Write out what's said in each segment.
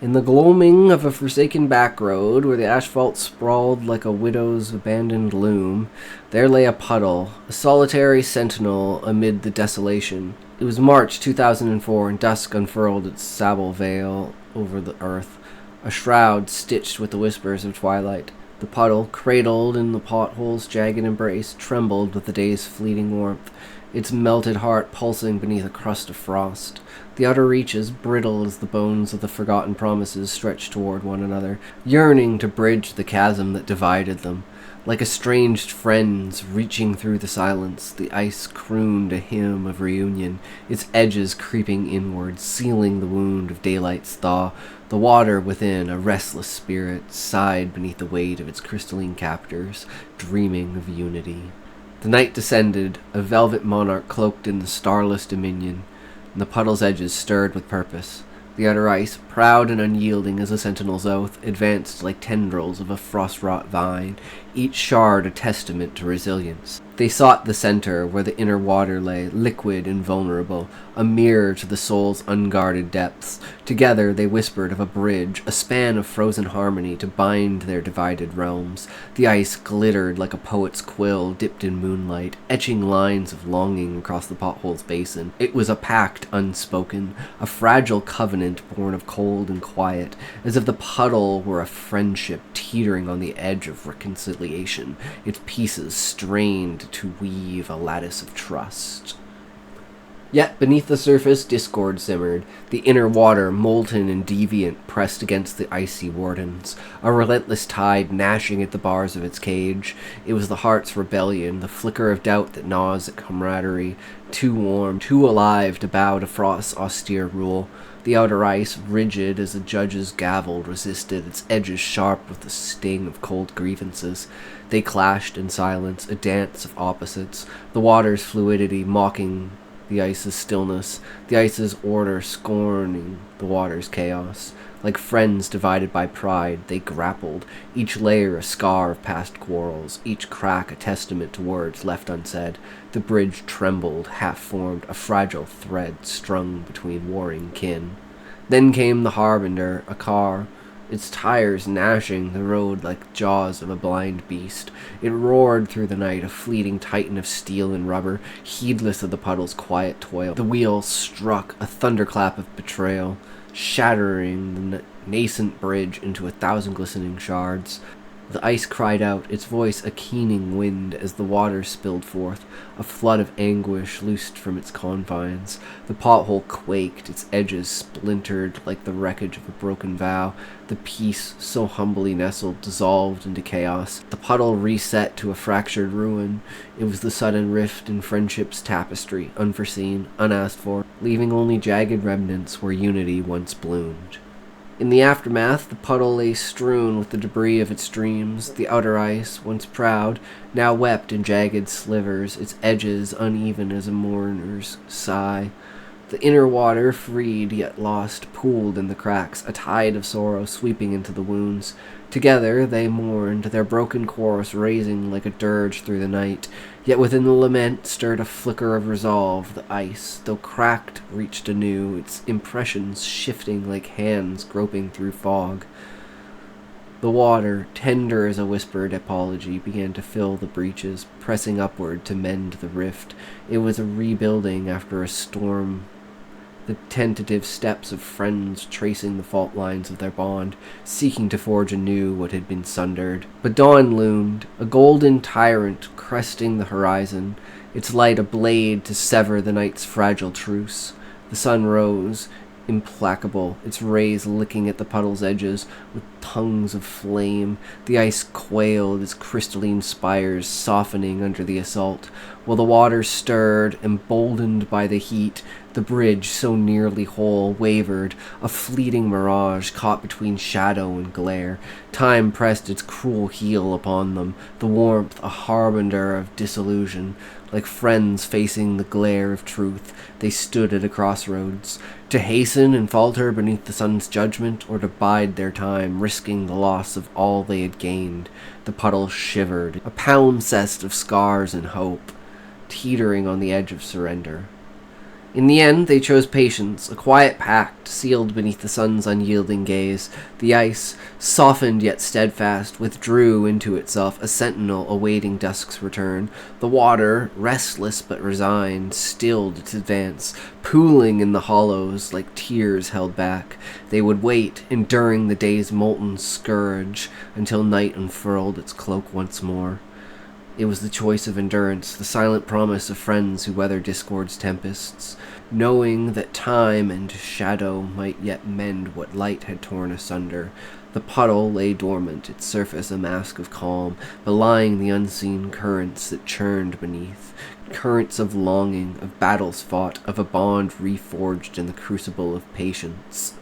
In the gloaming of a forsaken back road, where the asphalt sprawled like a widow's abandoned loom, there lay a puddle, a solitary sentinel amid the desolation. It was March 2004, and dusk unfurled its sable veil over the earth, a shroud stitched with the whispers of twilight. The puddle, cradled in the pothole's jagged embrace, trembled with the day's fleeting warmth, its melted heart pulsing beneath a crust of frost. The outer reaches, brittle as the bones of the forgotten promises, stretched toward one another, yearning to bridge the chasm that divided them. Like estranged friends reaching through the silence, the ice crooned a hymn of reunion, its edges creeping inward, sealing the wound of daylight's thaw. The water within, a restless spirit, sighed beneath the weight of its crystalline captors, dreaming of unity. The night descended, a velvet monarch cloaked in the starless dominion, and the puddle's edges stirred with purpose. The outer ice, proud and unyielding as a sentinel's oath, advanced like tendrils of a frost-wrought vine, each shard a testament to resilience. They sought the center, where the inner water lay, liquid and vulnerable, a mirror to the soul's unguarded depths. Together they whispered of a bridge, a span of frozen harmony to bind their divided realms. The ice glittered like a poet's quill dipped in moonlight, etching lines of longing across the pothole's basin. It was a pact unspoken, a fragile covenant born of cold and quiet, as if the puddle were a friendship teetering on the edge of reconciliation, its pieces strained to weave a lattice of trust. Yet beneath the surface discord simmered, the inner water, molten and deviant, pressed against the icy wardens, a relentless tide gnashing at the bars of its cage. It was the heart's rebellion, the flicker of doubt that gnaws at camaraderie, too warm, too alive to bow to frost's austere rule. The outer ice, rigid as a judge's gavel, resisted, its edges sharp with the sting of cold grievances. They clashed in silence, a dance of opposites, the water's fluidity mocking the ice's stillness, the ice's order scorning the water's chaos. Like friends divided by pride, they grappled, each layer a scar of past quarrels, each crack a testament to words left unsaid. The bridge trembled, half-formed, a fragile thread strung between warring kin. Then came the harbinger, a car, its tires gnashing the road like jaws of a blind beast. It roared through the night, a fleeting titan of steel and rubber, heedless of the puddle's quiet toil. The wheel struck, a thunderclap of betrayal, shattering the nascent bridge into 1,000 glistening shards. The ice cried out, its voice a keening wind as the water spilled forth, a flood of anguish loosed from its confines. The pothole quaked, its edges splintered like the wreckage of a broken vow. The peace, so humbly nestled, dissolved into chaos. The puddle reset to a fractured ruin. It was the sudden rift in friendship's tapestry, unforeseen, unasked for, leaving only jagged remnants where unity once bloomed. In the aftermath, the puddle lay strewn with the debris of its dreams. The outer ice, once proud, now wept in jagged slivers, its edges uneven as a mourner's sigh. The inner water, freed yet lost, pooled in the cracks, a tide of sorrow sweeping into the wounds. Together they mourned, their broken chorus raising like a dirge through the night. Yet within the lament stirred a flicker of resolve. The ice, though cracked, reached anew, its impressions shifting like hands groping through fog. The water, tender as a whispered apology, began to fill the breaches, pressing upward to mend the rift. It was a rebuilding after a storm, the tentative steps of friends tracing the fault lines of their bond, seeking to forge anew what had been sundered. But dawn loomed, a golden tyrant cresting the horizon, its light a blade to sever the night's fragile truce. The sun rose, implacable, its rays licking at the puddle's edges with tongues of flame. The ice quailed, its crystalline spires softening under the assault, while the water stirred, emboldened by the heat. The bridge, so nearly whole, wavered, a fleeting mirage caught between shadow and glare. Time pressed its cruel heel upon them, the warmth a harbinger of disillusion. Like friends facing the glare of truth, they stood at a crossroads, to hasten and falter beneath the sun's judgment, or to bide their time, risking the loss of all they had gained. The puddle shivered, a palimpsest of scars and hope, teetering on the edge of surrender. In the end, they chose patience, a quiet pact sealed beneath the sun's unyielding gaze. The ice, softened yet steadfast, withdrew into itself, a sentinel awaiting dusk's return. The water, restless but resigned, stilled its advance, pooling in the hollows like tears held back. They would wait, enduring the day's molten scourge, until night unfurled its cloak once more. It was the choice of endurance, the silent promise of friends who weather discord's tempests, knowing that time and shadow might yet mend what light had torn asunder. The puddle lay dormant, its surface a mask of calm, belying the unseen currents that churned beneath, currents of longing, of battles fought, of a bond reforged in the crucible of patience.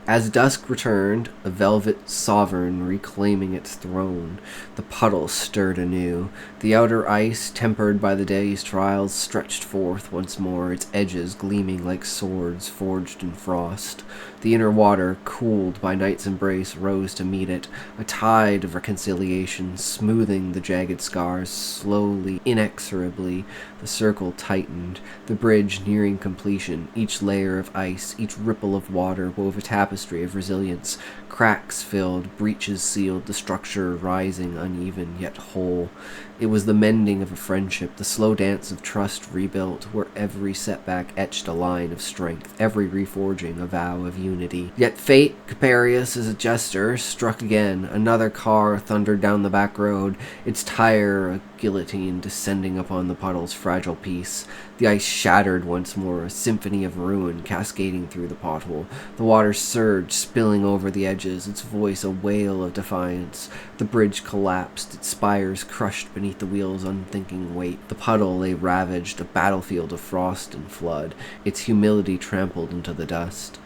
As dusk returned, a velvet sovereign reclaiming its throne, the puddle stirred anew. The outer ice, tempered by the day's trials, stretched forth once more, its edges gleaming like swords forged in frost. The inner water, cooled by night's embrace, rose to meet it, a tide of reconciliation, smoothing the jagged scars. Slowly, inexorably, the circle tightened, the bridge nearing completion. Each layer of ice, each ripple of water wove a tapestry of resilience. Cracks filled, breaches sealed, the structure rising uneven yet whole. It was the mending of a friendship, the slow dance of trust rebuilt, where every setback etched a line of strength, every reforging a vow of unity. Yet fate, capricious as a jester, struck again. Another car thundered down the back road, its tire a guillotine descending upon the puddle's fragile peace. The ice shattered once more, a symphony of ruin cascading through the pothole. The water surged, spilling over the edges, its voice a wail of defiance. The bridge collapsed, its spires crushed beneath the wheel's unthinking weight. The puddle lay ravaged, a battlefield of frost and flood, its humility trampled into the dust.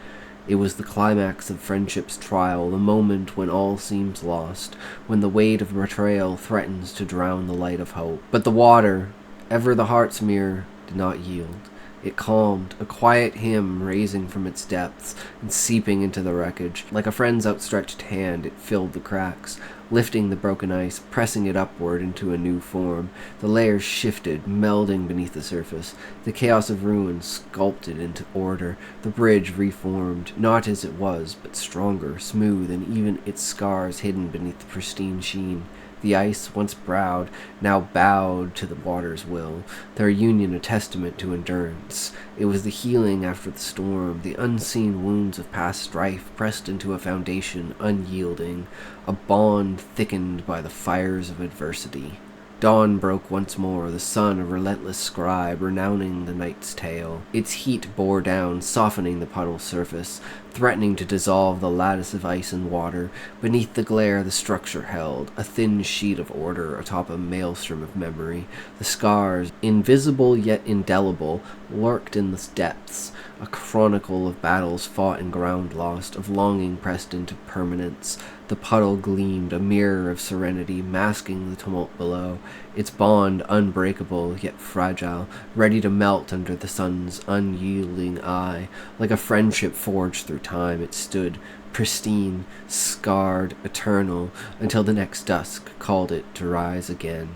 It was the climax of friendship's trial, the moment when all seems lost, when the weight of betrayal threatens to drown the light of hope. But the water, ever the heart's mirror, did not yield. It calmed, a quiet hymn raising from its depths and seeping into the wreckage. Like a friend's outstretched hand, it filled the cracks, lifting the broken ice, pressing it upward into a new form. The layers shifted, melding beneath the surface. The chaos of ruin sculpted into order. The bridge reformed, not as it was, but stronger, smooth, and even its scars hidden beneath the pristine sheen. The ice, once proud, now bowed to the water's will, their union a testament to endurance. It was the healing after the storm, the unseen wounds of past strife pressed into a foundation unyielding, a bond thickened by the fires of adversity. Dawn broke once more, the sun a relentless scribe, renowing the night's tale. Its heat bore down, softening the puddle's surface, threatening to dissolve the lattice of ice and water. Beneath the glare the structure held, a thin sheet of order atop a maelstrom of memory. The scars, invisible yet indelible, lurked in the depths, a chronicle of battles fought and ground lost, of longing pressed into permanence. The puddle gleamed, a mirror of serenity, masking the tumult below, its bond unbreakable yet fragile, ready to melt under the sun's unyielding eye. Like a friendship forged through time, it stood, pristine, scarred, eternal, until the next dusk called it to rise again.